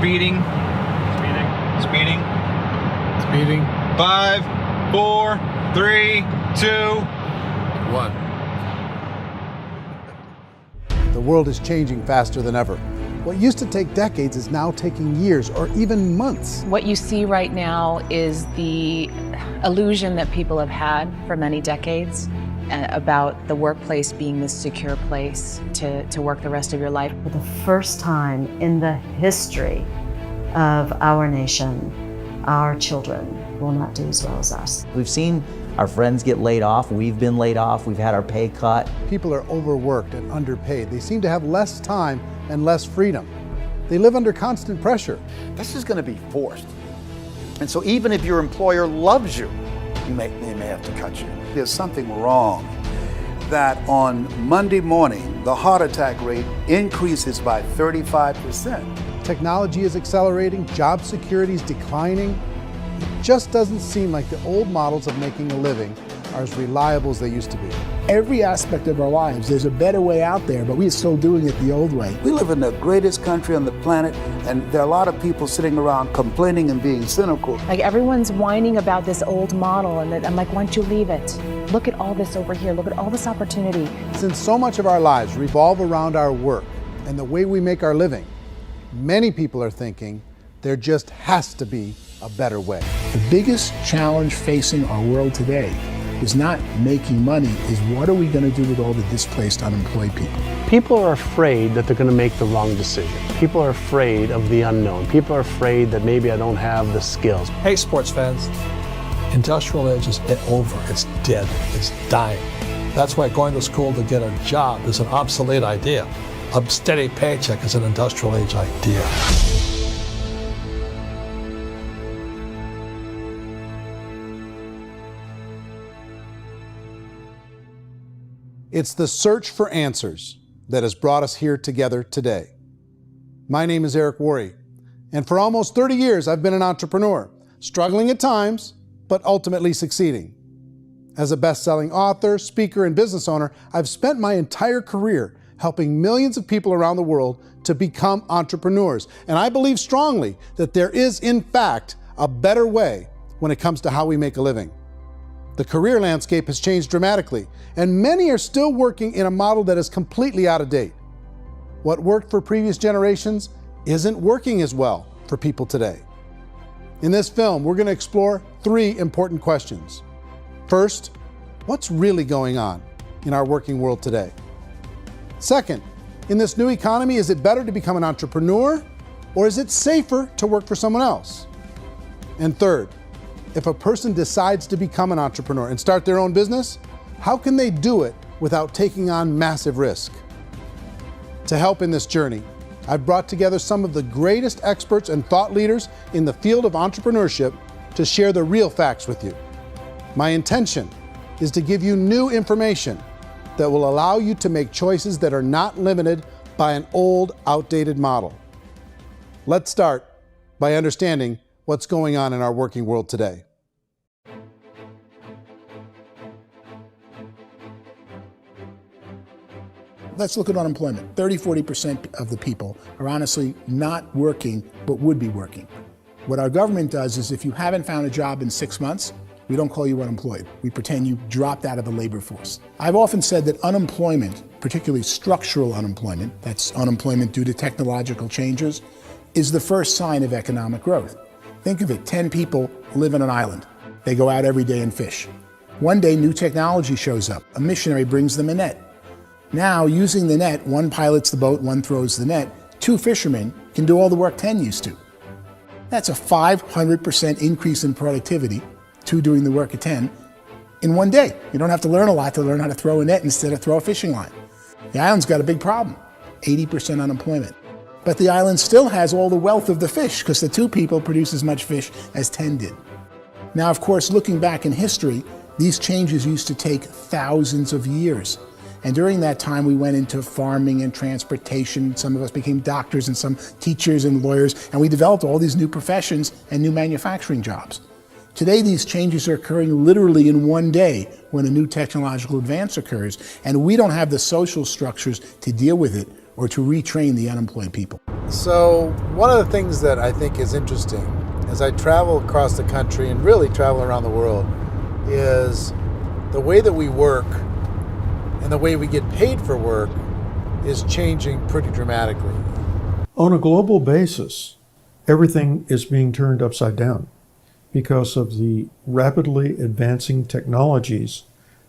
Speeding. Speeding. Speeding. 5, 4, 3, 2, 1. The world is changing faster than ever. What used to take decades is now taking years or even months. What you see right now is the illusion that people have had for many decades about the workplace being this secure place to work the rest of your life. For the first time in the history of our nation, our children will not do as well as us. We've seen our friends get laid off, we've been laid off, we've had our pay cut. People are overworked and underpaid. They seem to have less time and less freedom. They live under constant pressure. This is going to be forced. And so even if your employer loves you, they may have to cut you. There's something wrong that on Monday morning, the heart attack rate increases by 35%. Technology is accelerating, job security is declining. It just doesn't seem like the old models of making a living are as reliable as they used to be. Every aspect of our lives, there's a better way out there, but we're still doing it the old way. We live in the greatest country on the planet, and there are a lot of people sitting around complaining and being cynical. Like everyone's whining about this old model, and I'm like, why don't you leave it? Look at all this over here. Look at all this opportunity. Since so much of our lives revolve around our work and the way we make our living, many people are thinking there just has to be a better way. The biggest challenge facing our world today is not making money, is what are we going to do with all the displaced, unemployed people? People are afraid that they're going to make the wrong decision. People are afraid of the unknown. People are afraid that maybe I don't have the skills. Hey, sports fans. Industrial age is over. It's dead. It's dying. That's why going to school to get a job is an obsolete idea. A steady paycheck is an industrial age idea. It's the search for answers that has brought us here together today. My name is Worre, and for almost 30 years I've been an entrepreneur, struggling at times, but ultimately succeeding. As a best-selling author, speaker, and business owner, I've spent my entire career helping millions of people around the world to become entrepreneurs. And I believe strongly that there is, in fact, a better way when it comes to how we make a living. The career landscape has changed dramatically, and many are still working in a model that is completely out of date. What worked for previous generations isn't working as well for people today. In this film, we're going to explore 3 important questions. First, what's really going on in our working world today? Second, in this new economy, is it better to become an entrepreneur, or is it safer to work for someone else? And third, if a person decides to become an entrepreneur and start their own business, how can they do it without taking on massive risk? To help in this journey, I've brought together some of the greatest experts and thought leaders in the field of entrepreneurship to share the real facts with you. My intention is to give you new information that will allow you to make choices that are not limited by an old, outdated model. Let's start by understanding what's going on in our working world today. Let's look at unemployment. 30–40% of the people are honestly not working, but would be working. What our government does is if you haven't found a job in 6 months, we don't call you unemployed. We pretend you dropped out of the labor force. I've often said that unemployment, particularly structural unemployment, that's unemployment due to technological changes, is the first sign of economic growth. Think of it, 10 people live on an island. They go out every day and fish. One day, new technology shows up. A missionary brings them a net. Now, using the net, one pilots the boat, one throws the net. 2 fishermen can do all the work 10 used to. That's a 500% increase in productivity, 2 doing the work of 10, in one day. You don't have to learn a lot to learn how to throw a net instead of throw a fishing line. The island's got a big problem, 80% unemployment. But the island still has all the wealth of the fish because the 2 people produce as much fish as 10 did. Now, of course, looking back in history, these changes used to take thousands of years. And during that time, we went into farming and transportation. Some of us became doctors and some teachers and lawyers, and we developed all these new professions and new manufacturing jobs. Today, these changes are occurring literally in one day when a new technological advance occurs, and we don't have the social structures to deal with it or to retrain the unemployed people. So one of the things that I think is interesting as I travel across the country and really travel around the world is the way that we work and the way we get paid for work is changing pretty dramatically. On a global basis, everything is being turned upside down because of the rapidly advancing technologies.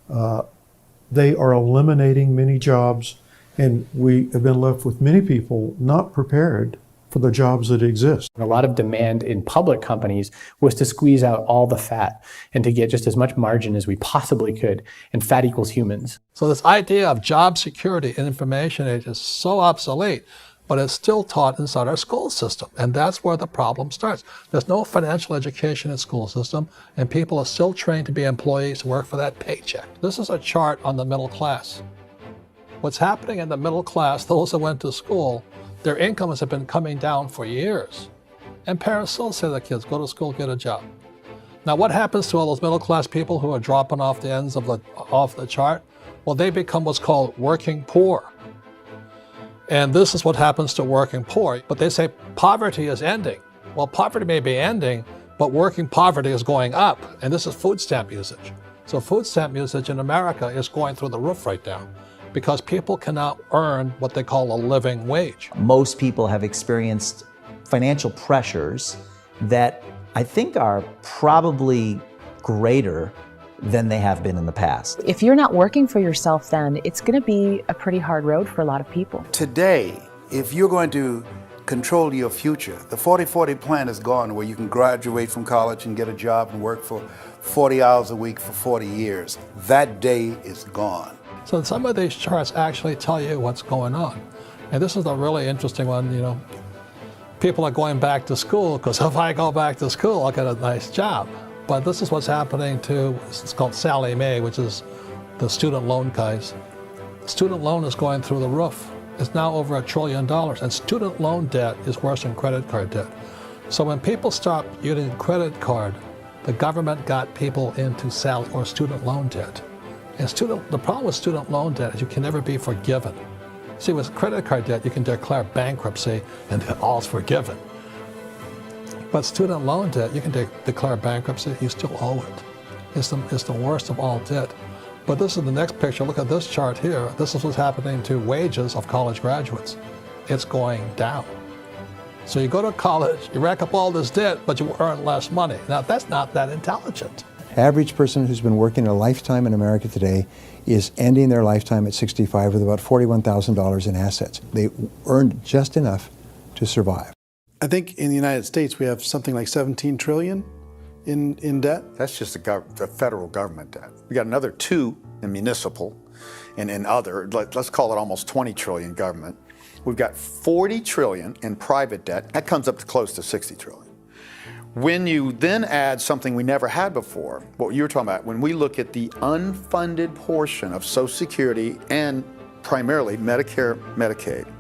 They are eliminating many jobs, and we have been left with many people not prepared for the jobs that exist. A lot of demand in public companies was to squeeze out all the fat and to get just as much margin as we possibly could, and fat equals humans. So this idea of job security in information age is so obsolete, but it's still taught inside our school system. And that's where the problem starts. There's no financial education in school system, and people are still trained to be employees who work for that paycheck. This is a chart on the middle class. What's happening in the middle class, those that went to school, their incomes have been coming down for years. And parents still say to their kids, go to school, get a job. Now what happens to all those middle class people who are dropping off the ends of the chart? Well, they become what's called working poor. And this is what happens to working poor. But they say poverty is ending. Well, poverty may be ending, but working poverty is going up. And this is food stamp usage. So food stamp usage in America is going through the roof right now because people cannot earn what they call a living wage. Most people have experienced financial pressures that I think are probably greater than they have been in the past. If you're not working for yourself, then it's going to be a pretty hard road for a lot of people. Today, if you're going to control your future, the 40-40 plan is gone where you can graduate from college and get a job and work for 40 hours a week for 40 years. That day is gone. So some of these charts actually tell you what's going on. And this is a really interesting one, you know. People are going back to school because if I go back to school, I'll get a nice job. But this is what's happening to, it's called Sallie Mae, which is the student loan guys. Student loan is going through the roof. It's now over $1 trillion, and student loan debt is worse than credit card debt. So when people stopped using credit card, the government got people into student loan debt. And the problem with student loan debt is you can never be forgiven. See, with credit card debt, you can declare bankruptcy and all's forgiven. But student loan debt, you can declare bankruptcy, you still owe it. It's the worst of all debt. But this is the next picture. Look at this chart here. This is what's happening to wages of college graduates. It's going down. So you go to college, you rack up all this debt, but you earn less money. Now, that's not that intelligent. Average person who's been working a lifetime in America today is ending their lifetime at 65 with about $41,000 in assets. They earned just enough to survive. I think in the United States we have something like 17 trillion in debt. That's just the federal government debt. We got another 2 in municipal and in other, let's call it almost 20 trillion government. We've got 40 trillion in private debt. That comes up to close to 60 trillion. When you then add something we never had before, what you were talking about, when we look at the unfunded portion of Social Security and primarily Medicare, Medicaid,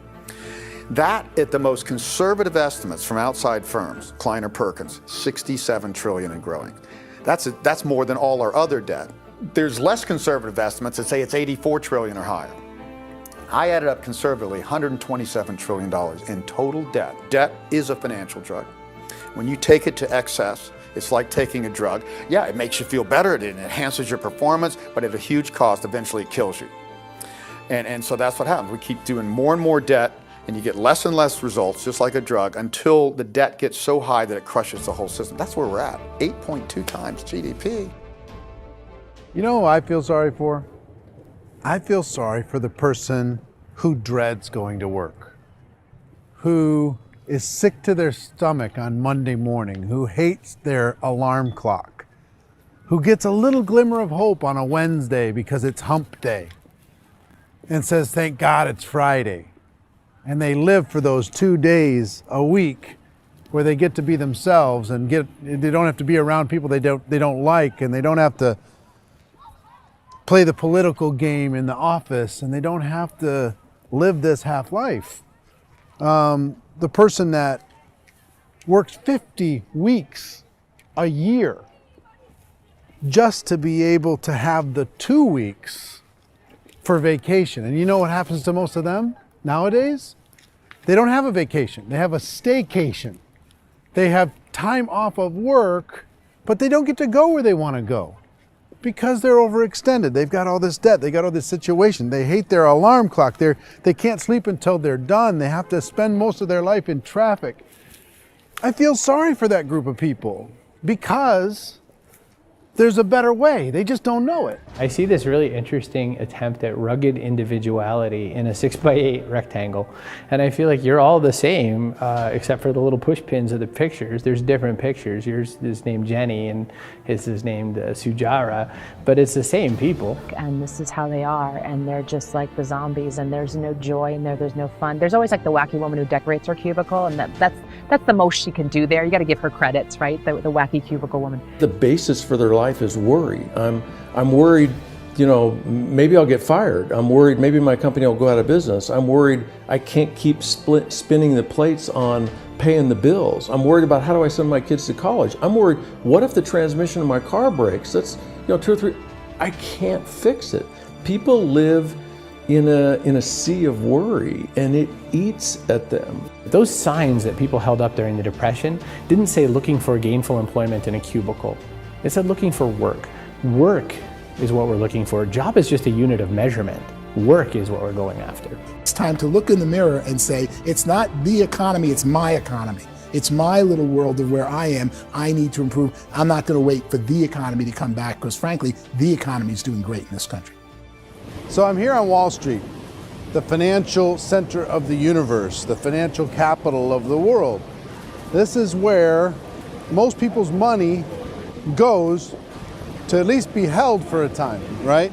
that at the most conservative estimates from outside firms, Kleiner Perkins, 67 trillion and growing. That's more than all our other debt. There's less conservative estimates that say it's 84 trillion or higher. I added up conservatively $127 trillion in total debt. Debt is a financial drug. When you take it to excess, it's like taking a drug. Yeah, it makes you feel better, it enhances your performance, but at a huge cost, eventually it kills you. And so that's what happens. We keep doing more and more debt, and you get less and less results, just like a drug, until the debt gets so high that it crushes the whole system. That's where we're at, 8.2 times GDP. You know who I feel sorry for? I feel sorry for the person who dreads going to work, who is sick to their stomach on Monday morning, who hates their alarm clock, who gets a little glimmer of hope on a Wednesday because it's hump day and says, thank God it's Friday. And they live for those 2 days a week where they get to be themselves and they don't have to be around people they don't like, and they don't have to play the political game in the office, and they don't have to live this half life. The person that works 50 weeks a year just to be able to have the 2 weeks for vacation. And you know what happens to most of them nowadays? They don't have a vacation. They have a staycation. They have time off of work, but they don't get to go where they want to go because they're overextended. They've got all this debt. They got all this situation. They hate their alarm clock. They can't sleep until they're done. They have to spend most of their life in traffic. I feel sorry for that group of people because there's a better way. They just don't know it. I see this really interesting attempt at rugged individuality in a 6x8 rectangle. And I feel like you're all the same, except for the little push pins of the pictures. There's different pictures. Yours is named Jenny and his is named Sujara, but it's the same people. And this is how they are, and they're just like the zombies, and there's no joy in there, there's no fun. There's always like the wacky woman who decorates her cubicle, and that's the most she can do there. You got to give her credits, right? The wacky cubicle woman. The basis for their life is worry. I'm worried, you know, maybe I'll get fired. I'm worried maybe my company will go out of business. I'm worried I can't keep spinning the plates on paying the bills. I'm worried about how do I send my kids to college. I'm worried, what if the transmission of my car breaks? That's, you know, 2 or 3, I can't fix it. People live in a sea of worry, and it eats at them. Those signs that people held up during the Depression didn't say looking for gainful employment in a cubicle. It said looking for work. Work is what we're looking for. Job is just a unit of measurement. Work is what we're going after. It's time to look in the mirror and say, it's not the economy, it's my economy. It's my little world of where I am. I need to improve. I'm not going to wait for the economy to come back because frankly, the economy is doing great in this country. So I'm here on Wall Street, the financial center of the universe, the financial capital of the world. This is where most people's money goes to at least be held for a time, right?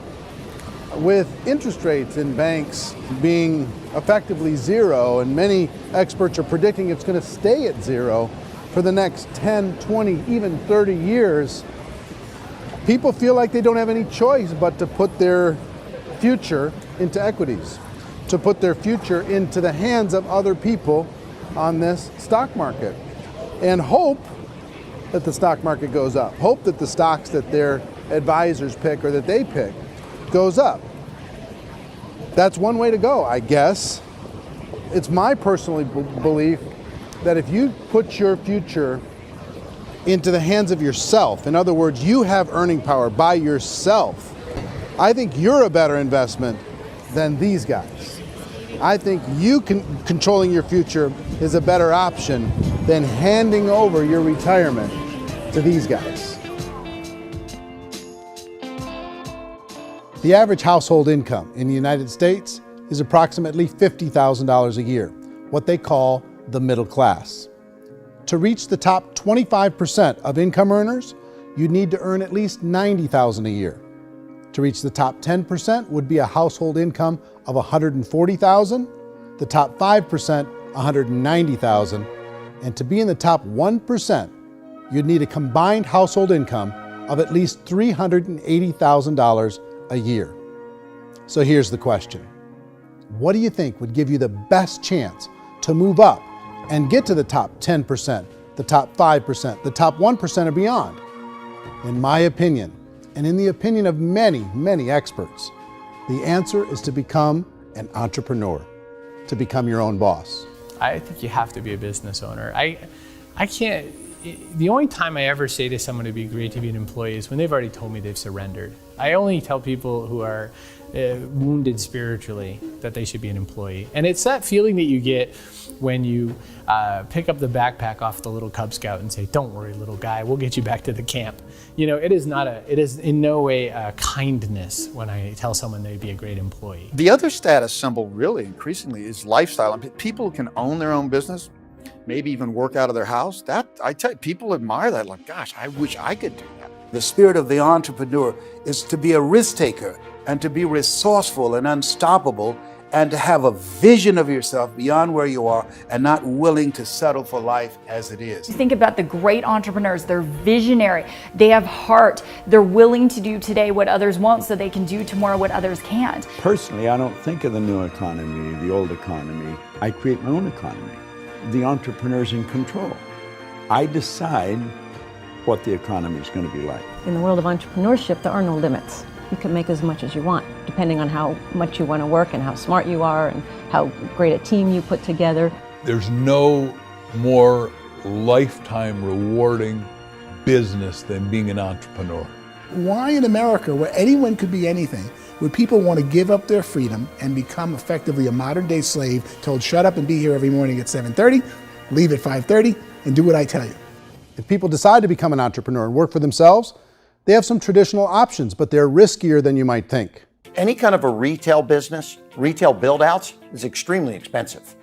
With interest rates in banks being effectively zero, and many experts are predicting it's going to stay at zero for the next 10, 20, even 30 years, people feel like they don't have any choice but to put their future into equities, to put their future into the hands of other people on this stock market, and hope that the stock market goes up, hope that the stocks that their advisors pick or that they pick goes up. That's one way to go, I guess. It's my personal belief that if you put your future into the hands of yourself, in other words, you have earning power by yourself, I think you're a better investment than these guys. I think controlling your future is a better option than handing over your retirement to these guys. The average household income in the United States is approximately $50,000 a year, what they call the middle class. To reach the top 25% of income earners, you'd need to earn at least $90,000 a year. To reach the top 10% would be a household income of $140,000, the top 5%, $190,000, and to be in the top 1%, you'd need a combined household income of at least $380,000 a year. So here's the question. What do you think would give you the best chance to move up and get to the top 10%, the top 5%, the top 1% or beyond? In my opinion, and in the opinion of many, many experts, the answer is to become an entrepreneur, to become your own boss. I think you have to be a business owner. I can't, the only time I ever say to someone it'd be great to be an employee is when they've already told me they've surrendered. I only tell people who are wounded spiritually that they should be an employee. And it's that feeling that you get when you pick up the backpack off the little Cub Scout and say, "Don't worry, little guy, we'll get you back to the camp." You know, it is in no way a kindness when I tell someone they'd be a great employee. The other status symbol really increasingly is lifestyle. And people can own their own business, maybe even work out of their house. That, I tell you, people admire that, like, gosh, I wish I could do that. The spirit of the entrepreneur is to be a risk taker and to be resourceful and unstoppable and to have a vision of yourself beyond where you are and not willing to settle for life as it is. Think about the great entrepreneurs. They're visionary. They have heart. They're willing to do today what others won't so they can do tomorrow what others can't. Personally, I don't think of the new economy, the old economy. I create my own economy. The entrepreneur's in control. I decide what the economy is going to be like. In the world of entrepreneurship, there are no limits. you can make as much as you want, depending on how much you want to work and how smart you are and how great a team you put together. There's no more lifetime rewarding business than being an entrepreneur. Why in America, where anyone could be anything, would people want to give up their freedom and become effectively a modern-day slave, told shut up and be here every morning at 7:30, leave at 5:30, and do what I tell you? If people decide to become an entrepreneur and work for themselves, they have some traditional options, but they're riskier than you might think. Any kind of a retail business, retail build-outs, is extremely expensive.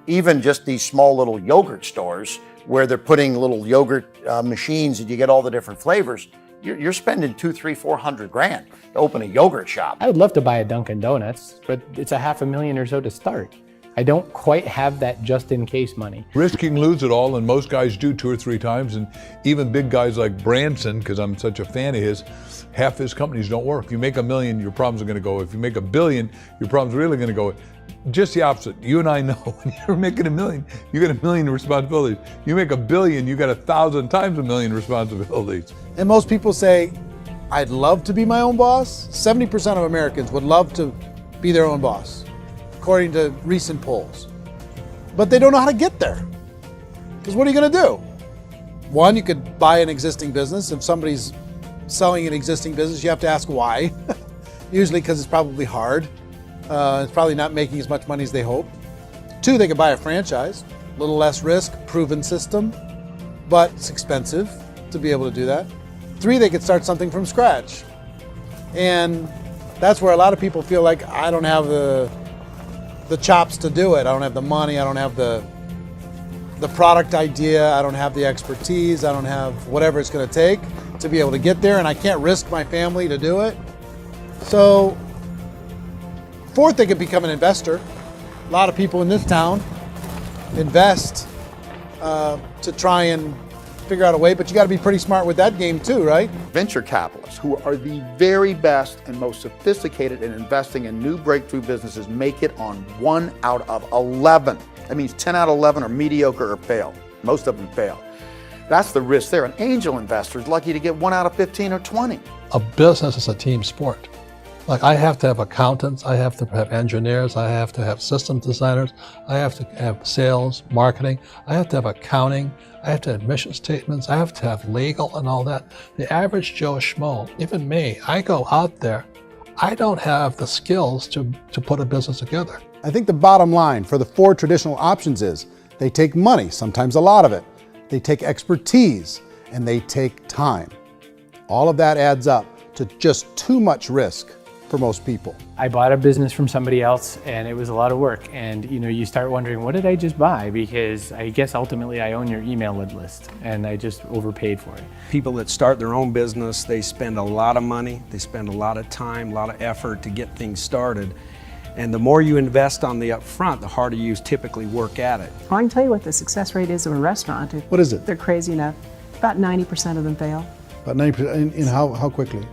Even just these small little yogurt stores where they're putting little yogurt machines and you get all the different flavors, you're spending $200,000, $300,000, $400,000 to open a yogurt shop. I would love to buy a Dunkin' Donuts, but it's $500,000 or so to start. I don't quite have that just in case money. Risking lose it all, and most guys do 2 or 3 times, and even big guys like Branson, because I'm such a fan of his, half his companies don't work. If you make $1 million, your problems are gonna go. If you make $1 billion, your problems are really gonna go. Just the opposite. You and I know when you're making $1 million, you got $1 million responsibilities. You make $1 billion, you got 1,000 times $1 million responsibilities. And most people say, I'd love to be my own boss. 70% of Americans would love to be their own boss, according to recent polls. But they don't know how to get there. Because what are you going to do? One, you could buy an existing business. If somebody's selling an existing business, you have to ask why. Usually because it's probably hard. It's probably not making as much money as they hope. 2, they could buy a franchise. A little less risk, proven system, but it's expensive to be able to do that. 3, they could start something from scratch. And that's where a lot of people feel like, I don't have the chops to do it. I don't have the money. I don't have the product idea. I don't have the expertise. I don't have whatever it's going to take to be able to get there, and I can't risk my family to do it. So 4th, they could become an investor. A lot of people in this town invest to try and figure out a way, but you got to be pretty smart with that game too, right? Venture capitalists, who are the very best and most sophisticated in investing in new breakthrough businesses, make it on 1 out of 11. That means 10 out of 11 are mediocre or fail. Most of them fail. That's the risk there. An angel investor is lucky to get 1 out of 15 or 20. A business is a team sport. Like, I have to have accountants, I have to have engineers, I have to have system designers, I have to have sales, marketing, I have to have accounting, I have to have mission statements, I have to have legal and all that. The average Joe Schmo, even me, I go out there, I don't have the skills to put a business together. I think the bottom line for the 4 traditional options is they take money, sometimes a lot of it. They take expertise, and they take time. All of that adds up to just too much risk for most people. I bought a business from somebody else and it was a lot of work. And you start wondering, what did I just buy? Because I guess ultimately I own your email list and I just overpaid for it. People that start their own business, they spend a lot of money, they spend a lot of time, a lot of effort to get things started. And the more you invest on the upfront, the harder you typically work at it. Well, I can tell you what the success rate is of a restaurant. What is it? They're crazy enough. About 90% of them fail. About 90%, in how quickly?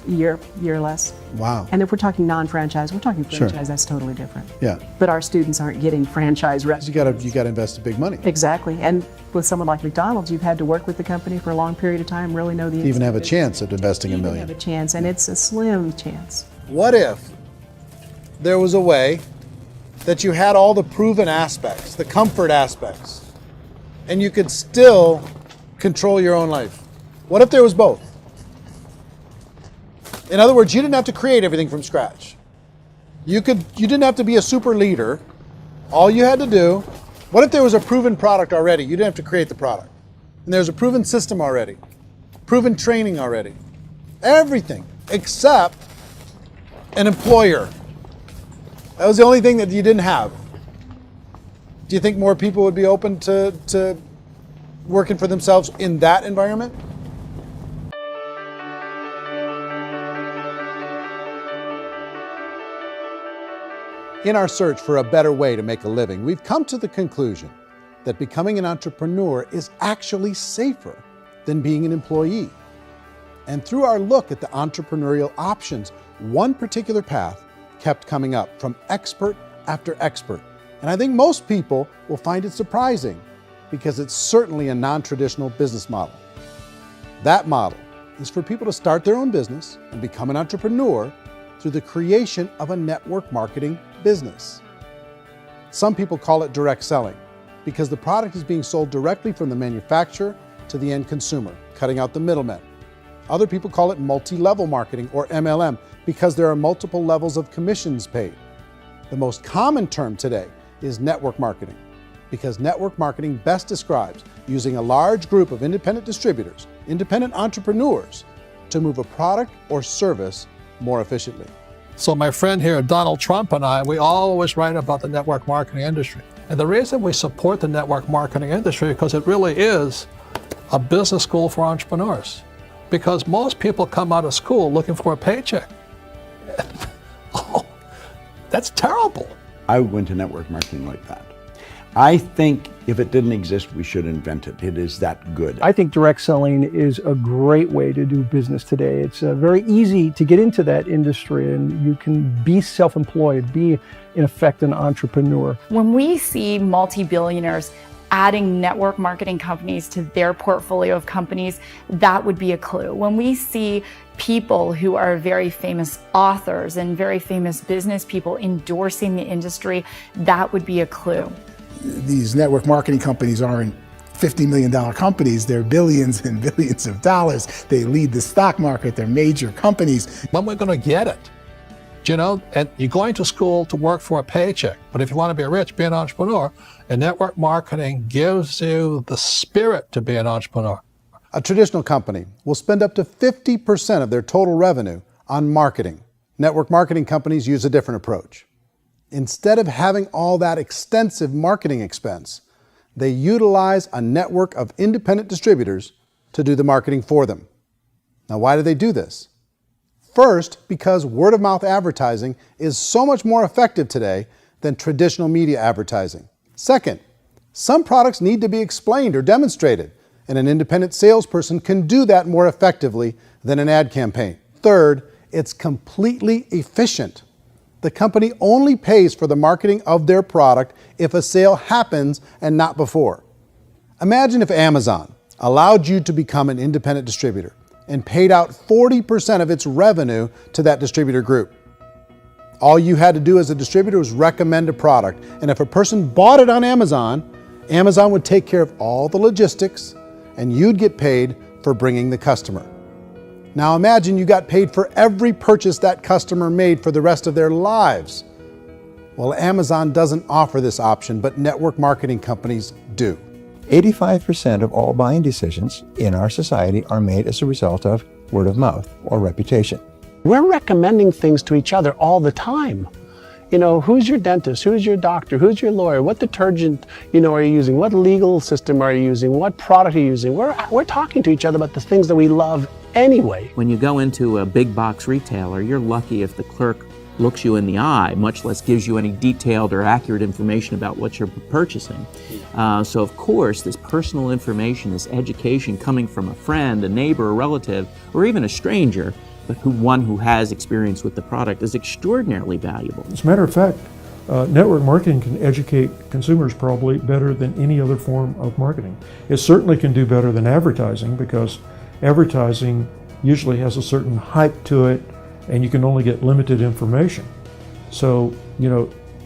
Year less. Wow. And if we're talking non-franchise, we're talking franchise, Sure. That's totally different. Yeah. But our students aren't getting franchise restaurants. You got to invest big money. Exactly. And with someone like McDonald's, you've had to work with the company for a long period of time, really know the To even have a business. chance at investing $1 million. Have a chance, and it's a slim chance. What if there was a way that you had all the proven aspects, the comfort aspects, and you could still control your own life? What if there was both? In other words, you didn't have to create everything from scratch. You didn't have to be a super leader. All you had to do, what if there was a proven product already? You didn't have to create the product. And there's a proven system already, proven training already. Everything except an employer. That was the only thing that you didn't have. Do you think more people would be open to working for themselves in that environment? In our search for a better way to make a living, we've come to the conclusion that becoming an entrepreneur is actually safer than being an employee. And through our look at the entrepreneurial options, one particular path kept coming up from expert after expert. And I think most people will find it surprising because it's certainly a non-traditional business model. That model is for people to start their own business and become an entrepreneur through the creation of a network marketing business. Some people call it direct selling because the product is being sold directly from the manufacturer to the end consumer, cutting out the middlemen. Other people call it multi-level marketing, or MLM, because there are multiple levels of commissions paid. The most common term today is network marketing, because network marketing best describes using a large group of independent distributors, independent entrepreneurs, to move a product or service more efficiently. So my friend here, Donald Trump, and I, we always write about the network marketing industry. And the reason we support the network marketing industry is because it really is a business school for entrepreneurs. Because most people come out of school looking for a paycheck. Oh, that's terrible. I went to network marketing like that. I think if it didn't exist, we should invent it. It is that good. I think direct selling is a great way to do business today. It's very easy to get into that industry, and you can be self-employed, be in effect an entrepreneur. When we see multi-billionaires adding network marketing companies to their portfolio of companies, that would be a clue. When we see people who are very famous authors and very famous business people endorsing the industry, that would be a clue. These network marketing companies aren't $50 million companies, they're billions and billions of dollars. They lead the stock market, they're major companies. When we're going to get it? You know, and you're going to school to work for a paycheck, but if you want to be rich, be an entrepreneur, and network marketing gives you the spirit to be an entrepreneur. A traditional company will spend up to 50% of their total revenue on marketing. Network marketing companies use a different approach. Instead of having all that extensive marketing expense, they utilize a network of independent distributors to do the marketing for them. Now, why do they do this? First, because word-of-mouth advertising is so much more effective today than traditional media advertising. Second, some products need to be explained or demonstrated, and an independent salesperson can do that more effectively than an ad campaign. Third, it's completely efficient. The company only pays for the marketing of their product if a sale happens and not before. Imagine if Amazon allowed you to become an independent distributor and paid out 40% of its revenue to that distributor group. All you had to do as a distributor was recommend a product, and if a person bought it on Amazon, Amazon would take care of all the logistics and you'd get paid for bringing the customer. Now imagine you got paid for every purchase that customer made for the rest of their lives. Well, Amazon doesn't offer this option, but network marketing companies do. 85% of all buying decisions in our society are made as a result of word of mouth or reputation. We're recommending things to each other all the time. You know, who's your dentist? Who's your doctor? Who's your lawyer? What detergent, are you using? What legal system are you using? What product are you using? We're talking to each other about the things that we love anyway. When you go into a big box retailer, you're lucky if the clerk looks you in the eye, much less gives you any detailed or accurate information about what you're purchasing. So of course, this personal information, this education coming from a friend, a neighbor, a relative, or even a stranger, but one who has experience with the product is extraordinarily valuable. As a matter of fact, network marketing can educate consumers probably better than any other form of marketing. It certainly can do better than advertising, because advertising usually has a certain hype to it and you can only get limited information. So,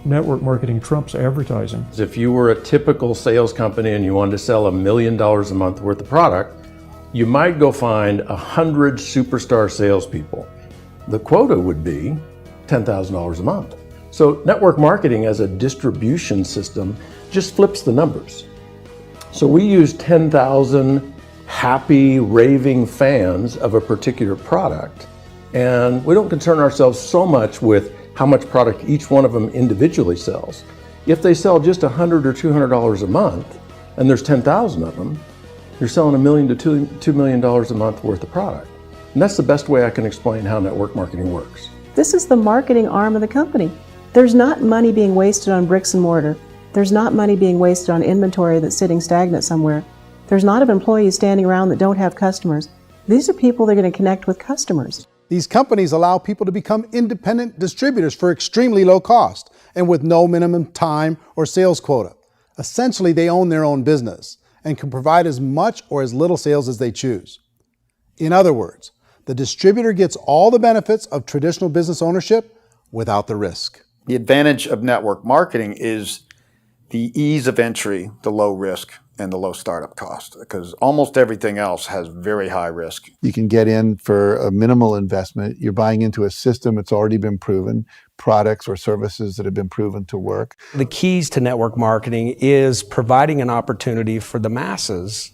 network marketing trumps advertising. If you were a typical sales company and you wanted to sell $1 million a month worth of product, you might go find 100 superstar salespeople. The quota would be $10,000 a month. So network marketing as a distribution system just flips the numbers. So we use 10,000 happy, raving fans of a particular product, and we don't concern ourselves so much with how much product each one of them individually sells. If they sell just $100 or $200 a month, and there's 10,000 of them, you're selling $1 million to $2 million a month worth of product. And that's the best way I can explain how network marketing works. This is the marketing arm of the company. There's not money being wasted on bricks and mortar. There's not money being wasted on inventory that's sitting stagnant somewhere. There's not of employees standing around that don't have customers. These are people that are going to connect with customers. These companies allow people to become independent distributors for extremely low cost and with no minimum time or sales quota. Essentially, they own their own business and can provide as much or as little sales as they choose. In other words, the distributor gets all the benefits of traditional business ownership without the risk. The advantage of network marketing is the ease of entry, the low risk, and the low startup cost, because almost everything else has very high risk. You can get in for a minimal investment. You're buying into a system that's already been proven, products or services that have been proven to work. The keys to network marketing is providing an opportunity for the masses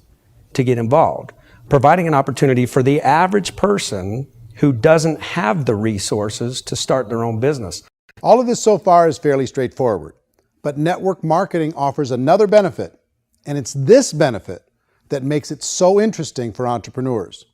to get involved, providing an opportunity for the average person who doesn't have the resources to start their own business. All of this so far is fairly straightforward, but network marketing offers another benefit, and it's this benefit that makes it so interesting for entrepreneurs.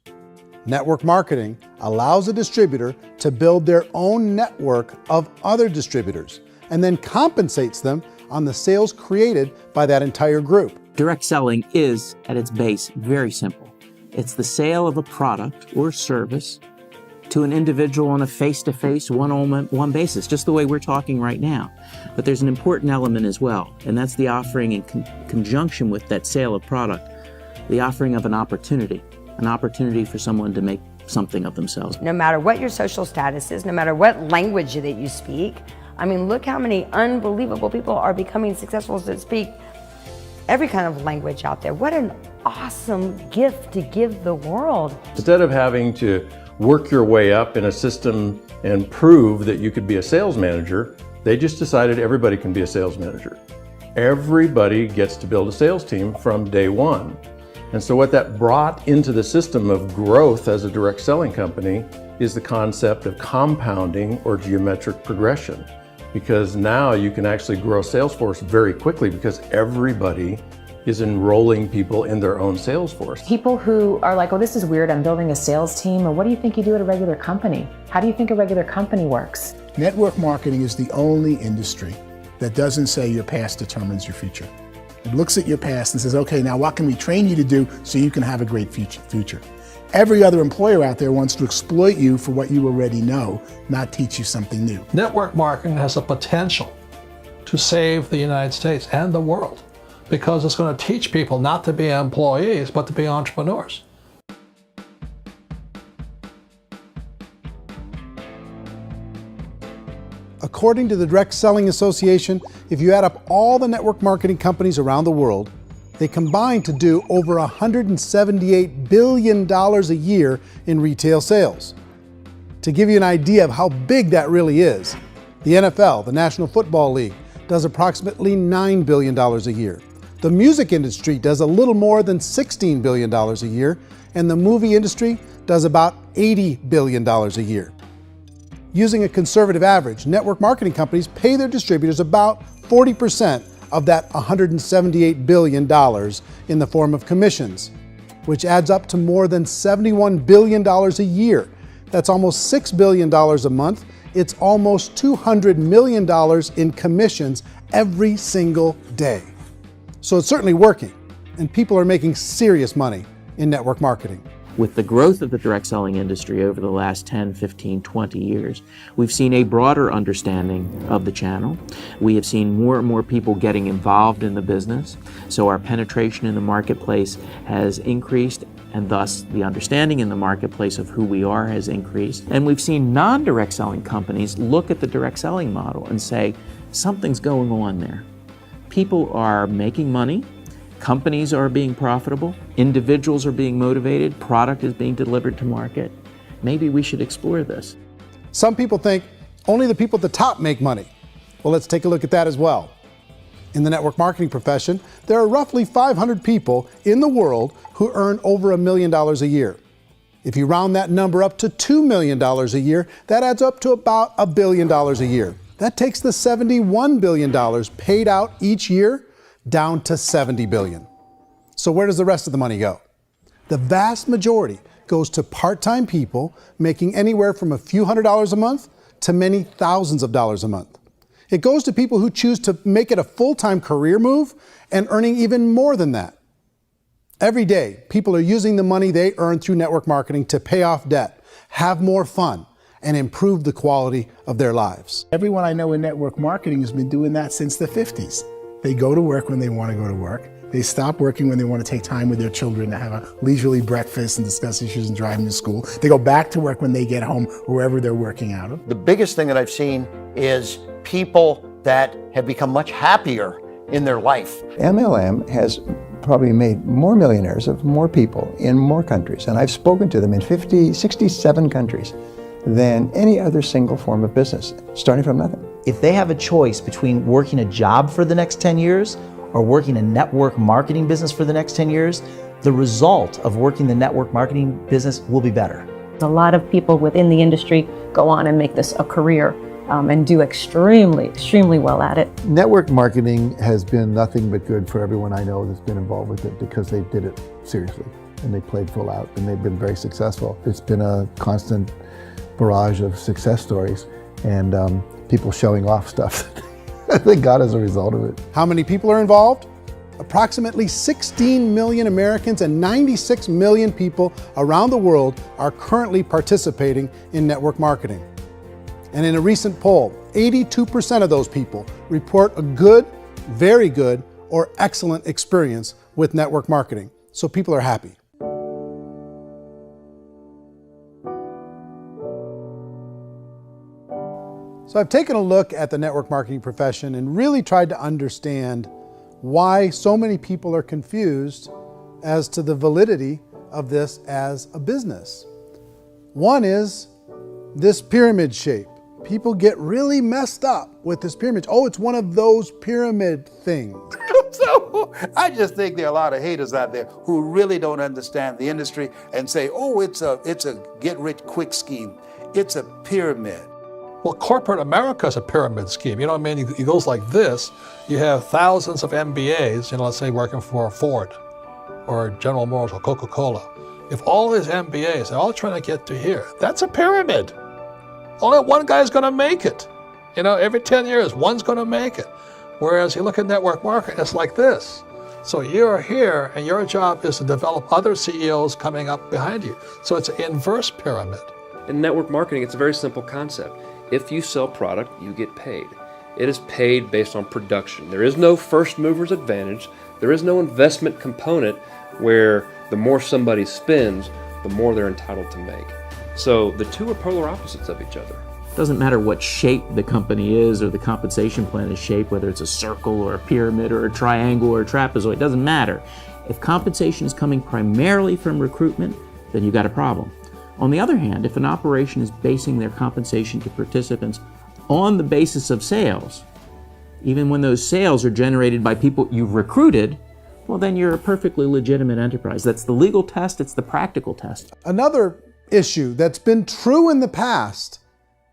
Network marketing allows a distributor to build their own network of other distributors and then compensates them on the sales created by that entire group. Direct selling is, at its base, very simple. It's the sale of a product or service to an individual on a face-to-face, one-on-one basis, just the way we're talking right now. But there's an important element as well, and that's the offering in conjunction with that sale of product, the offering of an opportunity for someone to make something of themselves. No matter what your social status is, no matter what language that you speak, I mean, look how many unbelievable people are becoming successful that speak every kind of language out there. What an awesome gift to give the world. Instead of having to work your way up in a system and prove that you could be a sales manager, they just decided everybody can be a sales manager. Everybody gets to build a sales team from day one. And so what that brought into the system of growth as a direct selling company is the concept of compounding or geometric progression. Because now you can actually grow a sales force very quickly because everybody is enrolling people in their own sales force. People who are like, oh, this is weird, I'm building a sales team, or what do you think you do at a regular company? How do you think a regular company works? Network marketing is the only industry that doesn't say your past determines your future. It looks at your past and says, okay, now what can we train you to do so you can have a great future? Every other employer out there wants to exploit you for what you already know, not teach you something new. Network marketing has the potential to save the United States and the world because it's going to teach people not to be employees, but to be entrepreneurs. According to the Direct Selling Association, if you add up all the network marketing companies around the world, they combine to do over $178 billion a year in retail sales. To give you an idea of how big that really is, the NFL, the National Football League, does approximately $9 billion a year. The music industry does a little more than $16 billion a year, and the movie industry does about $80 billion a year. Using a conservative average, network marketing companies pay their distributors about 40% of that $178 billion in the form of commissions, which adds up to more than $71 billion a year. That's almost $6 billion a month. It's almost $200 million in commissions every single day. So it's certainly working, and people are making serious money in network marketing. With the growth of the direct selling industry over the last 10, 15, 20 years, we've seen a broader understanding of the channel. We have seen more and more people getting involved in the business, so our penetration in the marketplace has increased, and thus the understanding in the marketplace of who we are has increased. And we've seen non-direct selling companies look at the direct selling model and say, something's going on there. People are making money. Companies are being profitable, individuals are being motivated, product is being delivered to market. Maybe we should explore this. Some people think only the people at the top make money. Well, let's take a look at that as well. In the network marketing profession, there are roughly 500 people in the world who earn over $1 million a year. If you round that number up to $2 million a year, that adds up to about $1 billion a year. That takes the $71 billion paid out each year down to $70 billion. So where does the rest of the money go? The vast majority goes to part-time people making anywhere from a few $100s a month to many thousands of dollars a month. It goes to people who choose to make it a full-time career move and earning even more than that. Every day, people are using the money they earn through network marketing to pay off debt, have more fun, and improve the quality of their lives. Everyone I know in network marketing has been doing that since the 50s. They go to work when they want to go to work. They stop working when they want to take time with their children to have a leisurely breakfast and discuss issues and driving to school. They go back to work when they get home, wherever they're working out of. The biggest thing that I've seen is people that have become much happier in their life. MLM has probably made more millionaires of more people in more countries, and I've spoken to them in 67 countries than any other single form of business, starting from nothing. If they have a choice between working a job for the next 10 years or working a network marketing business for the next 10 years, the result of working the network marketing business will be better. A lot of people within the industry go on and make this a career and do extremely well at it. Network marketing has been nothing but good for everyone I know that's been involved with it because they did it seriously and they played full out and they've been very successful. It's been a constant barrage of success stories and people showing off stuff that they got as a result of it. How many people are involved? Approximately 16 million Americans and 96 million people around the world are currently participating in network marketing. And in a recent poll, 82% of those people report a good, very good, or excellent experience with network marketing. So people are happy. So I've taken a look at the network marketing profession and really tried to understand why so many people are confused as to the validity of this as a business. One is this pyramid shape. People get really messed up with this pyramid. Oh, it's one of those pyramid things. So I just think there are a lot of haters out there who really don't understand the industry and say, oh, it's a get-rich-quick scheme. It's a pyramid. Well, corporate America is a pyramid scheme. You know what I mean? It goes like this. You have thousands of MBAs, let's say working for Ford or General Motors or Coca-Cola. If all these MBAs are all trying to get to here, that's a pyramid. Only one guy's going to make it. Every 10 years, one's going to make it. Whereas you look at network marketing, it's like this. So you're here, and your job is to develop other CEOs coming up behind you. So it's an inverse pyramid. In network marketing, it's a very simple concept. If you sell product, you get paid. It is paid based on production. There is no first mover's advantage. There is no investment component where the more somebody spends, the more they're entitled to make. So the two are polar opposites of each other. Doesn't matter what shape the company is or the compensation plan is shaped, whether it's a circle or a pyramid or a triangle or a trapezoid, it doesn't matter. If compensation is coming primarily from recruitment, then you've got a problem. On the other hand, if an operation is basing their compensation to participants on the basis of sales, even when those sales are generated by people you've recruited, well, then you're a perfectly legitimate enterprise. That's the legal test, it's the practical test. Another issue that's been true in the past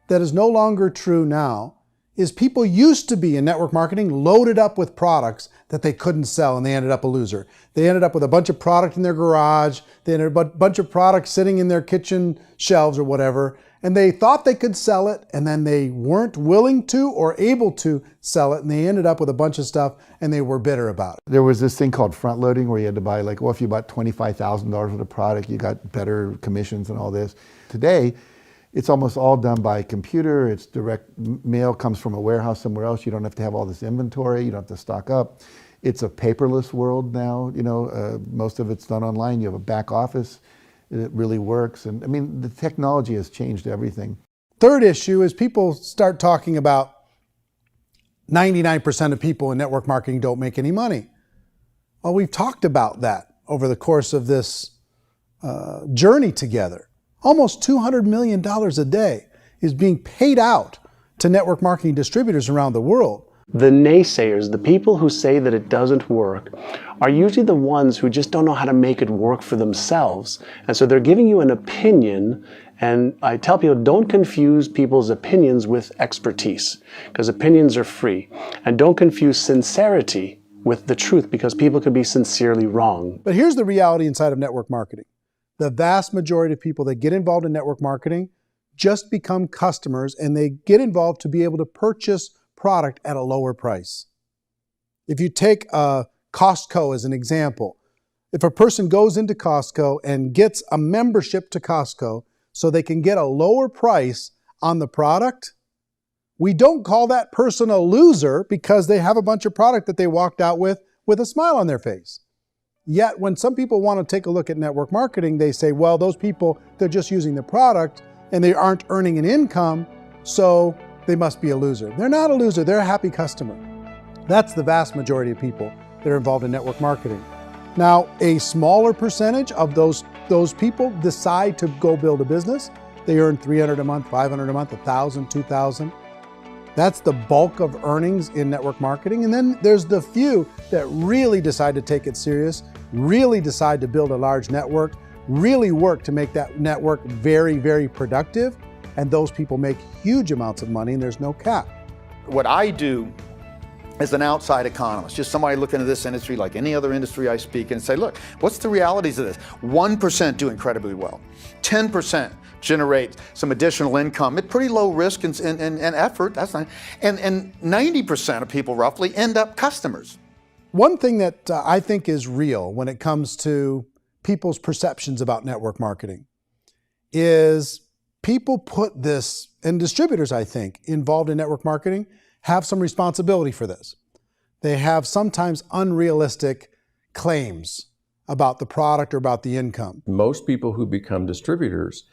that is no longer true now is people used to be in network marketing loaded up with products that they couldn't sell and they ended up a loser. They ended up with a bunch of product in their garage, they ended up with a bunch of products sitting in their kitchen shelves or whatever, and they thought they could sell it and then they weren't willing to or able to sell it and they ended up with a bunch of stuff and they were bitter about it. There was this thing called front loading where you had to buy if you bought $25,000 worth of product, you got better commissions and all this. Today, it's almost all done by computer. It's direct mail, comes from a warehouse somewhere else. You don't have to have all this inventory. You don't have to stock up. It's a paperless world now. Most of it's done online. You have a back office. It really works. And I mean, the technology has changed everything. Third issue is people start talking about 99% of people in network marketing don't make any money. Well, we've talked about that over the course of this journey together. Almost $200 million a day is being paid out to network marketing distributors around the world. The naysayers, the people who say that it doesn't work, are usually the ones who just don't know how to make it work for themselves. And so they're giving you an opinion, and I tell people, don't confuse people's opinions with expertise, because opinions are free. And don't confuse sincerity with the truth, because people can be sincerely wrong. But here's the reality inside of network marketing. The vast majority of people that get involved in network marketing just become customers and they get involved to be able to purchase product at a lower price. If you take Costco as an example, if a person goes into Costco and gets a membership to Costco so they can get a lower price on the product, we don't call that person a loser because they have a bunch of product that they walked out with with a smile on their face. Yet when some people want to take a look at network marketing, they say, well, those people, they're just using the product and they aren't earning an income, so they must be a loser. They're not a loser, they're a happy customer. That's the vast majority of people that are involved in network marketing. Now, a smaller percentage of those people decide to go build a business. They earn $300 a month, $500 a month, $1,000, $2,000. That's the bulk of earnings in network marketing. And then there's the few that really decide to take it serious, really decide to build a large network, really work to make that network very, very productive. And those people make huge amounts of money and there's no cap. What I do as an outside economist, just somebody looking at this industry like any other industry I speak and say, look, what's the realities of this? 1% do incredibly well. 10% generate some additional income at pretty low risk and effort. That's not, and 90% of people roughly end up customers. One thing that I think is real when it comes to people's perceptions about network marketing is people put this, and distributors, I think, involved in network marketing have some responsibility for this. They have sometimes unrealistic claims about the product or about the income. Most people who become distributors,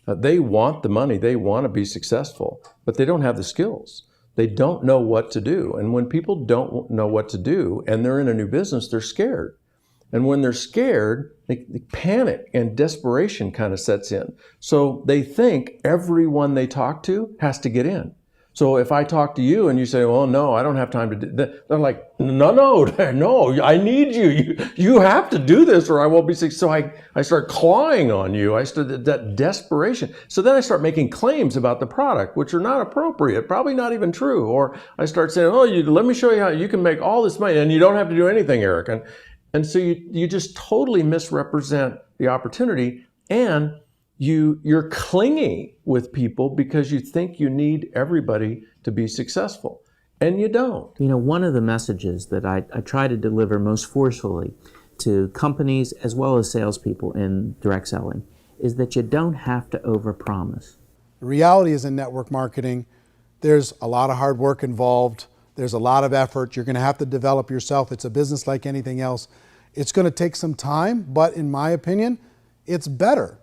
they want the money, they want to be successful, but they don't have the skills. They don't know what to do. And when people don't know what to do and they're in a new business, they're scared. And when they're scared, they panic and desperation kind of sets in. So they think everyone they talk to has to get in. So if I talk to you and you say, well, no, I don't have time to do that, they're like, no, I need you. You have to do this or I won't be successful. So I start clawing on you. I start that desperation. So then I start making claims about the product, which are not appropriate, probably not even true. Or I start saying, oh, let me show you how you can make all this money and you don't have to do anything, Eric. And so you just totally misrepresent the opportunity, and you're clingy with people because you think you need everybody to be successful, and you don't. You know, one of the messages that I try to deliver most forcefully to companies as well as salespeople in direct selling is that you don't have to overpromise. The reality is in network marketing, there's a lot of hard work involved. There's a lot of effort. You're going to have to develop yourself. It's a business like anything else. It's going to take some time, but in my opinion, it's better.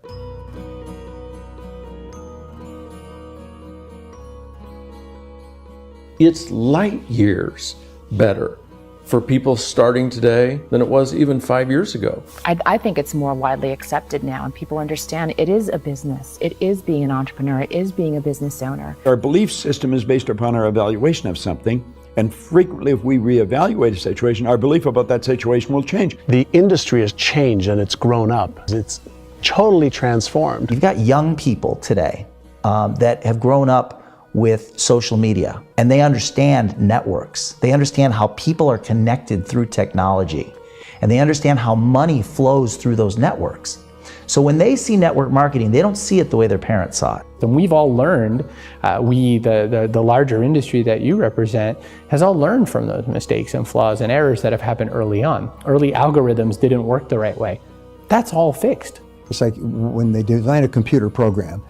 It's light years better for people starting today than it was even 5 years ago. I think it's more widely accepted now, and people understand it is a business. It is being an entrepreneur. It is being a business owner. Our belief system is based upon our evaluation of something. And frequently, if we reevaluate a situation, our belief about that situation will change. The industry has changed and it's grown up. It's totally transformed. You've got young people today that have grown up with social media, and they understand networks. They understand how people are connected through technology, and they understand how money flows through those networks. So when they see network marketing, they don't see it the way their parents saw it. And we've all learned, the larger industry that you represent, has all learned from those mistakes and flaws and errors that have happened early on. Early algorithms didn't work the right way. That's all fixed. It's like when they design a computer program,